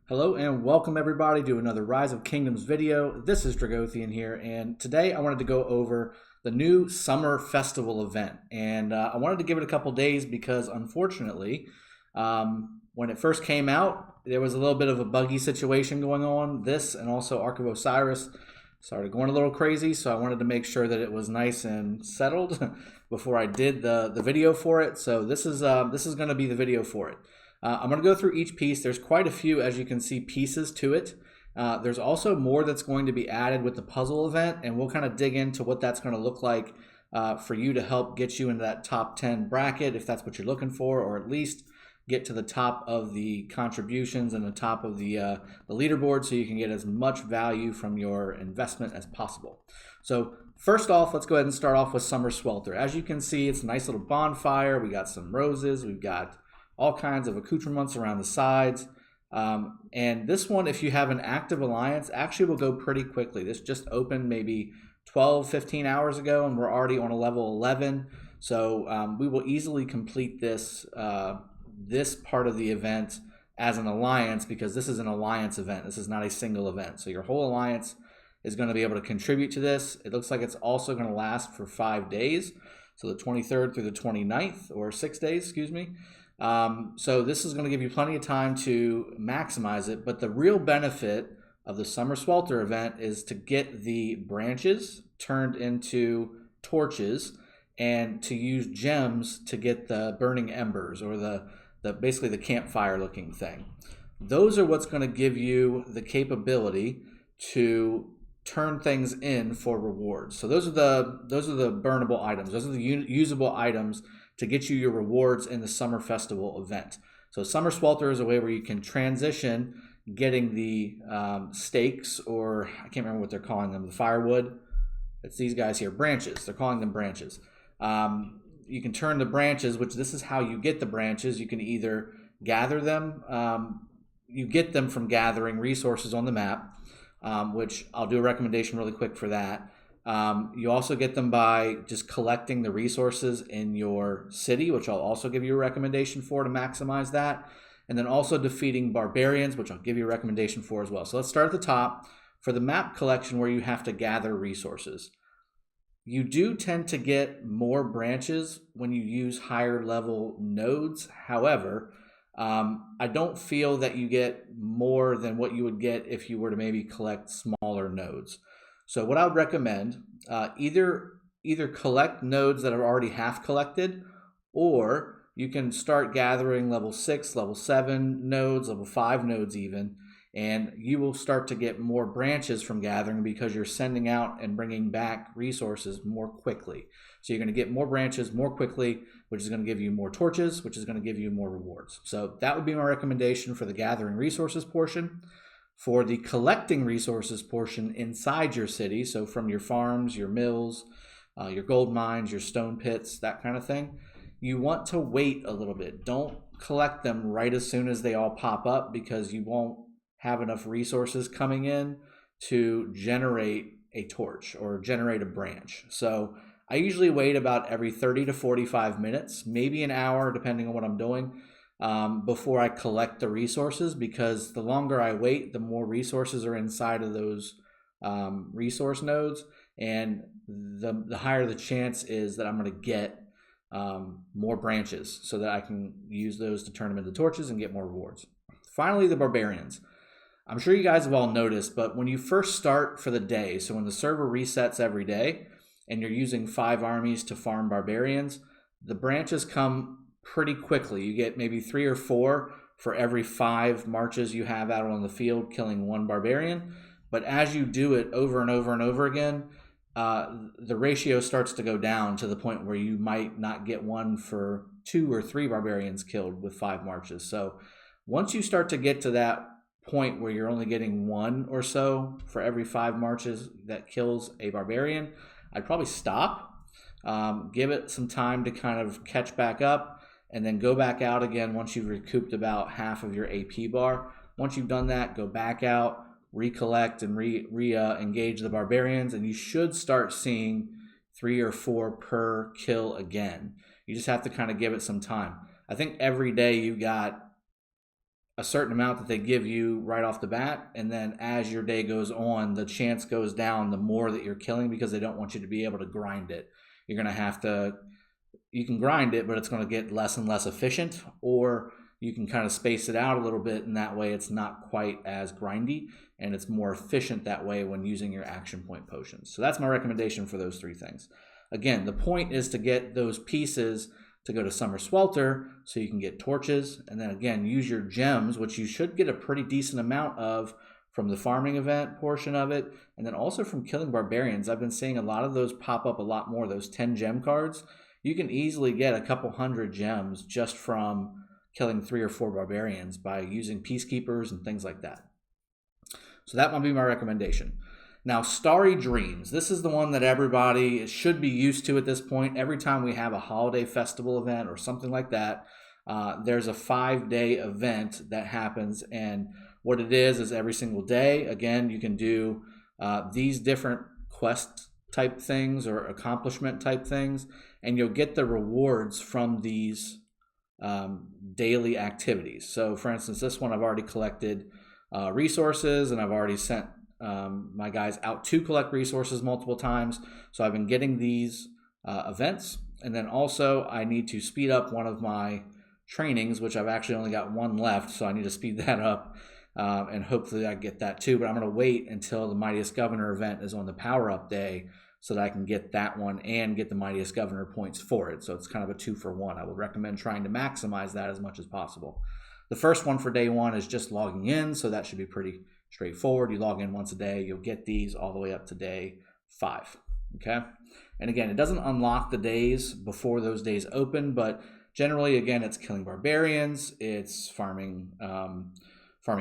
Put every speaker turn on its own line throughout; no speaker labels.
Hello and welcome everybody to another Rise of Kingdoms video. This is Dragothian here, and today I wanted to go over the new Summer Festival Event. And I wanted to give it a couple days because unfortunately, when it first came out, there was a little bit of a buggy situation going on. This and also Ark of Osiris started going a little crazy, so I wanted to make sure that it was nice and settled before I did the video for it. So this is going to be the video for it. I'm going to go through each piece. There's quite a few, as you can see, pieces to it. There's also more that's going to be added with the puzzle event, and we'll kind of dig into what that's going to look like for you to help get you into that top 10 bracket, if that's what you're looking for, or at least get to the top of the contributions and the top of the leaderboard so you can get as much value from your investment as possible. So first off, let's go ahead and start off with Summer Swelter. As you can see, it's a nice little bonfire. We got some roses. We've got all kinds of accoutrements around the sides. And this one, if you have an active alliance, actually will go pretty quickly. This just opened maybe 12, 15 hours ago, and we're already on a level 11. So we will easily complete this, this part of the event as an alliance, because this is an alliance event. This is not a single event. So your whole alliance is going to be able to contribute to this. It looks like it's also going to last for 5 days. So the 23rd through the 29th, or 6 days, excuse me. So this is going to give you plenty of time to maximize it, but the real benefit of the Summer Swelter event is to get the branches turned into torches and to use gems to get the burning embers, or the basically the campfire looking thing. Those are what's going to give you the capability to turn things in for rewards. So those are the burnable items. Those are the usable items to get you your rewards in the Summer Festival event. So Summer Swelter is a way where you can transition getting the stakes, or I can't remember what they're calling them, the firewood. It's these guys here, branches. They're calling them branches. You can turn the branches, which this is how you get the branches. You can either gather them. You get them from gathering resources on the map, which I'll do a recommendation really quick for that. You also get them by just collecting the resources in your city, which I'll also give you a recommendation for to maximize that. And then also defeating barbarians, which I'll give you a recommendation for as well. So let's start at the top. For the map collection, where you have to gather resources, you do tend to get more branches when you use higher level nodes. However, I don't feel that you get more than what you would get if you were to maybe collect smaller nodes. So what I would recommend, either collect nodes that are already half collected, or you can start gathering level 6, level 7 nodes, level 5 nodes even, and you will start to get more branches from gathering because you're sending out and bringing back resources more quickly. So you're going to get more branches more quickly, which is going to give you more torches, which is going to give you more rewards. So that would be my recommendation for the gathering resources portion. For the collecting resources portion inside your city, so from your farms, your mills, your gold mines, your stone pits, that kind of thing, you want to wait a little bit. Don't collect them right as soon as they all pop up, because you won't have enough resources coming in to generate a torch or generate a branch. So I usually wait about every 30 to 45 minutes, maybe an hour, depending on what I'm doing, before I collect the resources, because the longer I wait, the more resources are inside of those resource nodes, and the higher the chance is that I'm going to get more branches so that I can use those to turn them into torches and get more rewards. Finally, the barbarians. I'm sure you guys have all noticed, but when you first start for the day, so when the server resets every day and you're using 5 armies to farm barbarians, the branches come pretty quickly. You get maybe 3 or 4 for every 5 marches you have out on the field killing 1 barbarian. But as you do it over and over and over again, the ratio starts to go down to the point where you might not get 1 for 2 or 3 barbarians killed with 5 marches. So once you start to get to that point where you're only getting 1 or so for every 5 marches that kills a barbarian, I'd probably stop, give it some time to kind of catch back up, and then go back out again once you've recouped about half of your AP bar. Once you've done that, go back out, recollect, and engage the barbarians, and you should start seeing 3 or 4 per kill again. You just have to kind of give it some time. I think every day you got a certain amount that they give you right off the bat, and then as your day goes on, the chance goes down the more that you're killing, because they don't want you to be able to grind it. You're going to have to, you can grind it, but it's going to get less and less efficient, or you can kind of space it out a little bit, and that way it's not quite as grindy, and it's more efficient that way when using your action point potions. So that's my recommendation for those 3 things. Again, the point is to get those pieces to go to Summer Swelter so you can get torches, and then again, use your gems, which you should get a pretty decent amount of from the farming event portion of it, and then also from killing barbarians. I've been seeing a lot of those pop up a lot more, those 10 gem cards. You can easily get a couple hundred gems just from killing 3 or 4 barbarians by using peacekeepers and things like that. So that might be my recommendation. Now, Starry Dreams. This is the one that everybody should be used to at this point. Every time we have a holiday festival event or something like that, there's a 5-day event that happens. And what it is every single day, again, you can do these different quest type things or accomplishment type things, and you'll get the rewards from these daily activities. So, for instance, this one I've already collected resources, and I've already sent my guys out to collect resources multiple times. So I've been getting these events, and then also I need to speed up one of my trainings, which I've actually only got 1 left, so I need to speed that up, and hopefully I get that too. But I'm going to wait until the Mightiest Governor event is on the power-up day so that I can get that one and get the Mightiest Governor points for it. So it's kind of a 2-for-1. I would recommend trying to maximize that as much as possible. The first one for day 1 is just logging in, so that should be pretty straightforward. You log in once a day, you'll get these all the way up to day 5. Okay, and again, it doesn't unlock the days before those days open, but generally, again, it's killing barbarians, it's farming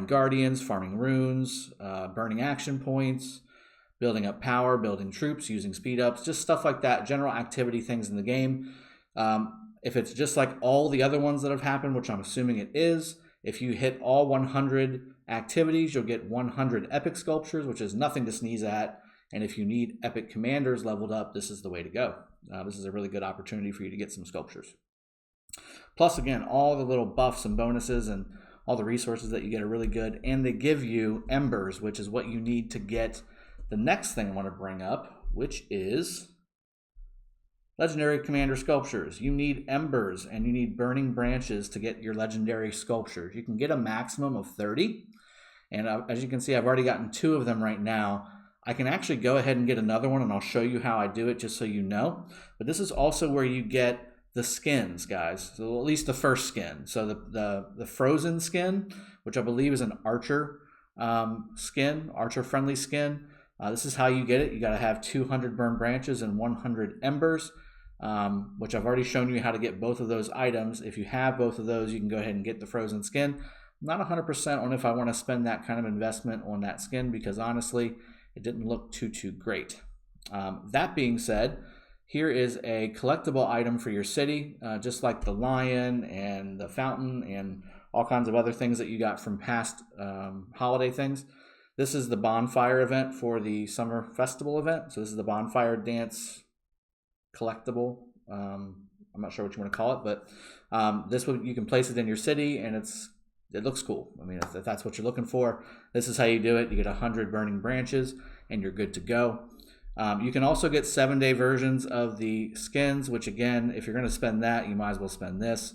guardians, farming runes, burning action points, building up power, building troops, using speed ups, just stuff like that, general activity things in the game. If it's just like all the other ones that have happened, which I'm assuming it is, if you hit all 100 activities, you'll get 100 epic sculptures, which is nothing to sneeze at. And if you need epic commanders leveled up, this is the way to go. This is a really good opportunity for you to get some sculptures. Plus, again, all the little buffs and bonuses and all the resources that you get are really good. And they give you embers, which is what you need to get the next thing I want to bring up, which is legendary commander sculptures. You need embers and you need burning branches to get your legendary sculptures. You can get a maximum of 30. And as you can see, I've already gotten 2 of them right now. I can actually go ahead and get another one, and I'll show you how I do it just so you know. But this is also where you get the skins, guys. So at least the first skin. So the frozen skin, which I believe is an archer skin, archer-friendly skin. This is how you get it. You got to have 200 burned branches and 100 embers. Which I've already shown you how to get both of those items. If you have both of those, you can go ahead and get the frozen skin. I'm not 100% on if I want to spend that kind of investment on that skin, because honestly, it didn't look too great. That being said, here is a collectible item for your city, just like the lion and the fountain and all kinds of other things that you got from past holiday things. This is the bonfire event for the Summer Festival event. So this is the bonfire dance collectible. I'm not sure what you want to call it, but this one, you can place it in your city, and it looks cool. I mean, if that's what you're looking for, this is how you do it. You get 100 burning branches, and you're good to go. You can also get 7-day versions of the skins, which again, if you're going to spend that, you might as well spend this.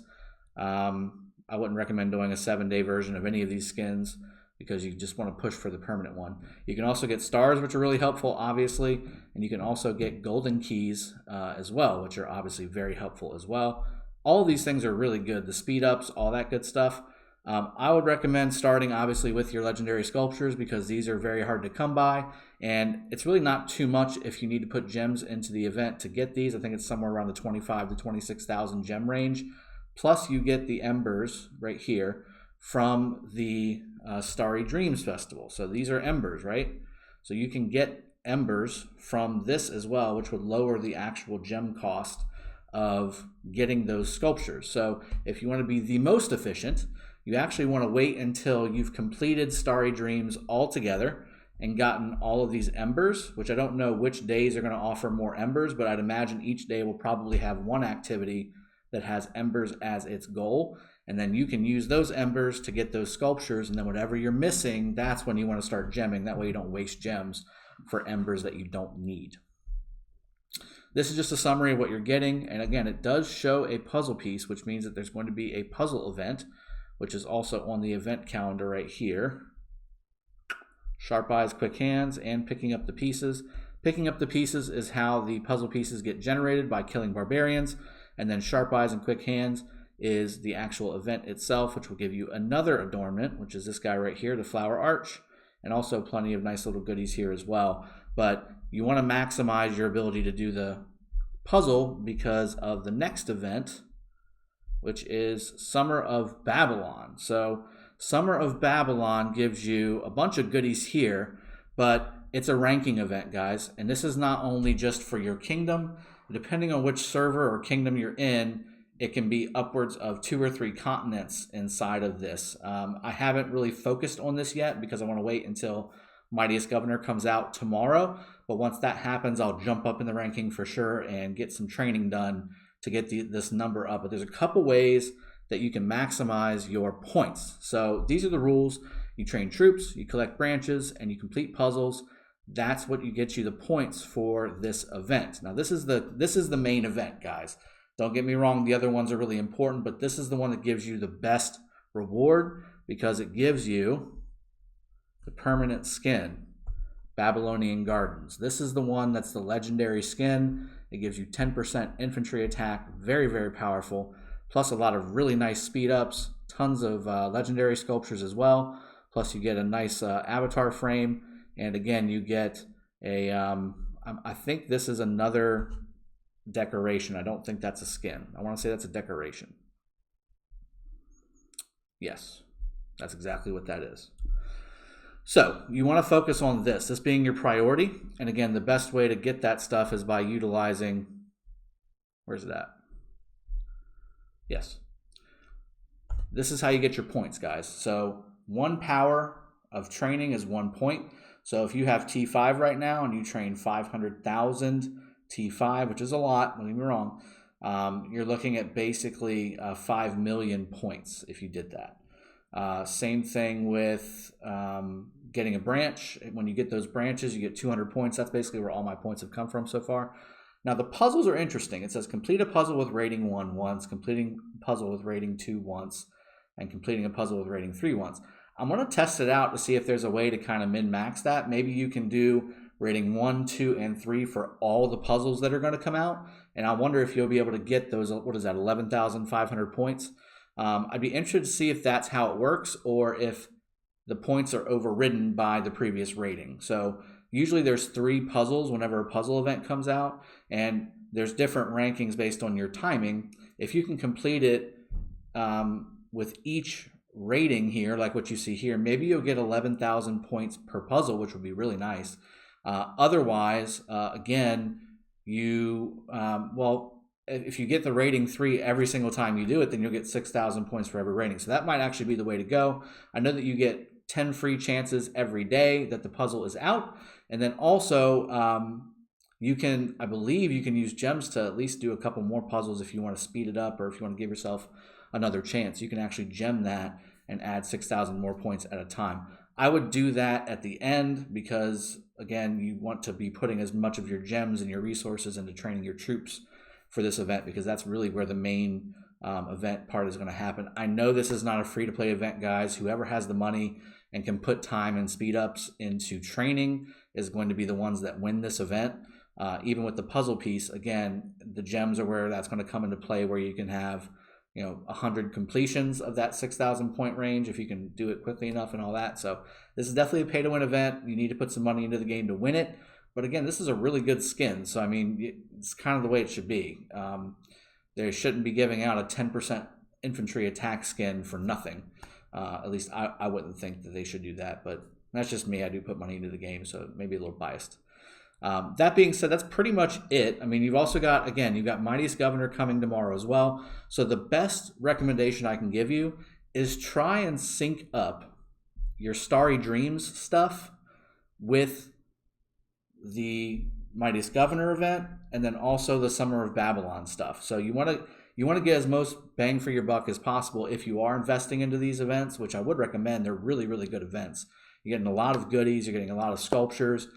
I wouldn't recommend doing a 7-day version of any of these skins, because you just want to push for the permanent one. You can also get stars, which are really helpful, obviously, and you can also get golden keys as well, which are obviously very helpful as well. All of these things are really good. The speed ups, all that good stuff. I would recommend starting, obviously, with your legendary sculptures, because these are very hard to come by, and it's really not too much if you need to put gems into the event to get these. I think it's somewhere around the 25 to 26,000 gem range. Plus, you get the embers right here from the Starry Dreams Festival. So these are embers, right? So you can get embers from this as well, which would lower the actual gem cost of getting those sculptures. So if you want to be the most efficient, you actually want to wait until you've completed Starry Dreams altogether and gotten all of these embers, which I don't know which days are going to offer more embers, but I'd imagine each day will probably have one activity that has embers as its goal. and then you can use those embers to get those sculptures, and then whatever you're missing, that's when you want to start gemming. That way you don't waste gems for embers that you don't need. This is just a summary of what you're getting, and again, it does show a puzzle piece, which means that there's going to be a puzzle event, which is also on the event calendar right here. Sharp eyes, quick hands, and picking up the pieces. Picking up the pieces is how the puzzle pieces get generated by killing barbarians, and then sharp eyes and quick hands is the actual event itself, which will give you another adornment, which is this guy right here, the flower arch, and also plenty of nice little goodies here as well. But you want to maximize your ability to do the puzzle because of the next event, which is Summer of Babylon. So Summer of Babylon gives you a bunch of goodies here, but it's a ranking event, guys. And this is not only just for your kingdom. Depending on which server or kingdom you're in, it can be upwards of 2 or 3 continents inside of this. I haven't really focused on this yet because I want to wait until Mightiest Governor comes out tomorrow. But once that happens, I'll jump up in the ranking for sure and get some training done to get this number up. But there's a couple ways that you can maximize your points. So these are the rules. You train troops, you collect branches, and you complete puzzles. That's what gets you the points for this event. Now this is the main event, guys. Don't get me wrong, the other ones are really important, but this is the one that gives you the best reward because it gives you the permanent skin, Babylonian Gardens. This is the one that's the legendary skin. It gives you 10% infantry attack, very, very powerful, plus a lot of really nice speed ups, tons of legendary sculptures as well, plus you get a nice avatar frame, and again, you get a, I think this is another decoration. I don't think that's a skin. I want to say that's a decoration. Yes, that's exactly what that is. So you want to focus on this being your priority. And again, the best way to get that stuff is by utilizing, where's it at? Yes. This is how you get your points, guys. So 1 power of training is 1 point. So if you have T5 right now and you train 500,000 T5, which is a lot, don't get me wrong, you're looking at basically 5 million points if you did that. Same thing with getting a branch. When you get those branches, you get 200 points. That's basically where all my points have come from so far. Now, the puzzles are interesting. It says complete a puzzle with rating 1 once, completing a puzzle with rating 2 once, and completing a puzzle with rating 3 once. I'm going to test it out to see if there's a way to kind of min-max that. Maybe you can do rating 1, 2, and 3 for all the puzzles that are going to come out. And I wonder if you'll be able to get those, what is that, 11,500 points. I'd be interested to see if that's how it works or if the points are overridden by the previous rating. So usually there's 3 puzzles whenever a puzzle event comes out, and there's different rankings based on your timing. If you can complete it with each rating here, like what you see here, maybe you'll get 11,000 points per puzzle, which would be really nice. Otherwise, again, if you get the rating 3 every single time you do it, then you'll get 6,000 points for every rating. So that might actually be the way to go. I know that you get 10 free chances every day that the puzzle is out. And then also, I believe you can use gems to at least do a couple more puzzles if you want to speed it up or if you want to give yourself another chance. You can actually gem that and add 6,000 more points at a time. I would do that at the end because, again, you want to be putting as much of your gems and your resources into training your troops for this event because that's really where the main event part is going to happen. I know this is not a free-to-play event, guys. Whoever has the money and can put time and speed ups into training is going to be the ones that win this event. Even with the puzzle piece, again, the gems are where that's going to come into play, where you can have 100 completions of that 6,000 point range if you can do it quickly enough and all that. So this is definitely a pay-to-win event. You need to put some money into the game to win it. But again, this is a really good skin. So, I mean, it's kind of the way it should be. They shouldn't be giving out a 10% infantry attack skin for nothing. At least I wouldn't think that they should do that. But that's just me. I do put money into the game, so maybe a little biased. That being said, that's pretty much it. I mean, you've also got, again, you've got Mightiest Governor coming tomorrow as well. So the best recommendation I can give you is try and sync up your Starry Dreams stuff with the Mightiest Governor event and then also the Summer of Babylon stuff. So you want to you want to get as most bang for your buck as possible if you are investing into these events, which I would recommend. They're really, really good events. You're getting a lot of goodies. You're getting a lot of sculptures,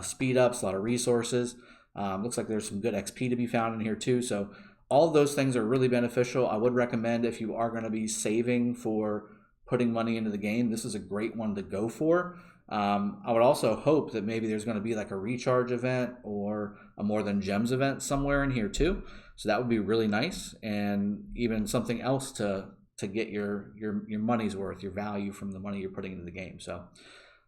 speed ups, a lot of resources. Looks like there's some good XP to be found in here too. So all of those things are really beneficial. I would recommend if you are going to be saving for putting money into the game, this is a great one to go for. I would also hope that maybe there's going to be like a recharge event or a More Than Gems event somewhere in here too. So that would be really nice, and even something else to get your money's worth, your value from the money you're putting into the game. So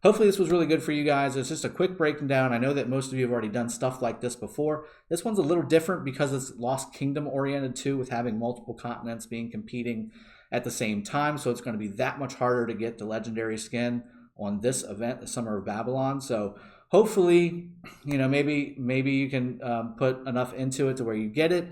hopefully this was really good for you guys. It's just a quick breaking down. I know that most of you have already done stuff like this before. This one's a little different because it's Lost Kingdom oriented too, with having multiple continents competing at the same time. So it's going to be that much harder to get the legendary skin on this event, the Summer of Babylon. So hopefully, maybe you can put enough into it to where you get it.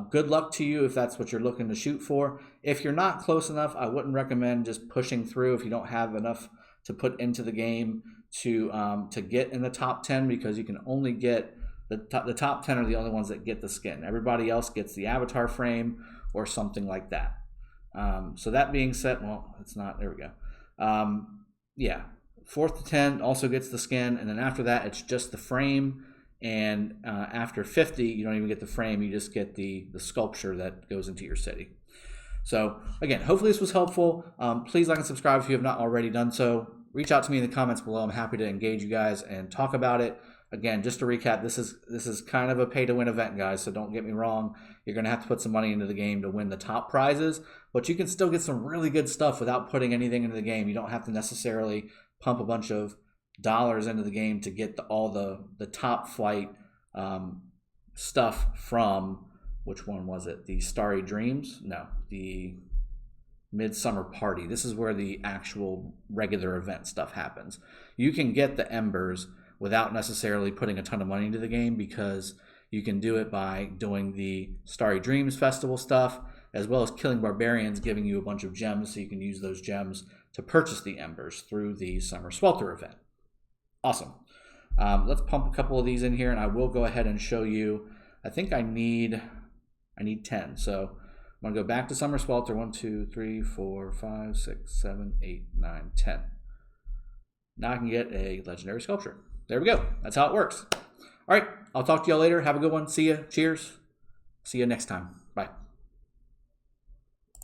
Good luck to you if that's what you're looking to shoot for. If you're not close enough, I wouldn't recommend just pushing through if you don't have enough to put into the game to get in the top 10, because you can only get the top 10 are the only ones that get the skin. Everybody else gets the avatar frame or something like that. So that being said, well, it's not, there we go. Yeah, 4th to 10 also gets the skin, and then after that it's just the frame, and after 50 you don't even get the frame, you just get the sculpture that goes into your city. So again, hopefully this was helpful. Please like and subscribe if you have not already done so. Reach out to me in the comments below. I'm happy to engage you guys and talk about it. Again, just to recap, this is kind of a pay-to-win event, guys, so don't get me wrong. You're going to have to put some money into the game to win the top prizes, but you can still get some really good stuff without putting anything into the game. You don't have to necessarily pump a bunch of dollars into the game to get all the top flight stuff from, which one was it? The Starry Dreams? No, the Midsummer Party. This is where the actual regular event stuff happens. You can get the embers without necessarily putting a ton of money into the game, because you can do it by doing the Starry Dreams festival stuff, as well as killing barbarians, giving you a bunch of gems, so you can use those gems to purchase the embers through the Summer Swelter event. Awesome. Let's pump a couple of these in here, and I will go ahead and show you. I think I need 10. So I'm going to go back to Summer Swelter. 1, 2, 3, 4, 5, 6, 7, 8, 9, 10. Now I can get a legendary sculpture. There we go. That's how it works. All right. I'll talk to y'all later. Have a good one. See ya. Cheers. See you next time.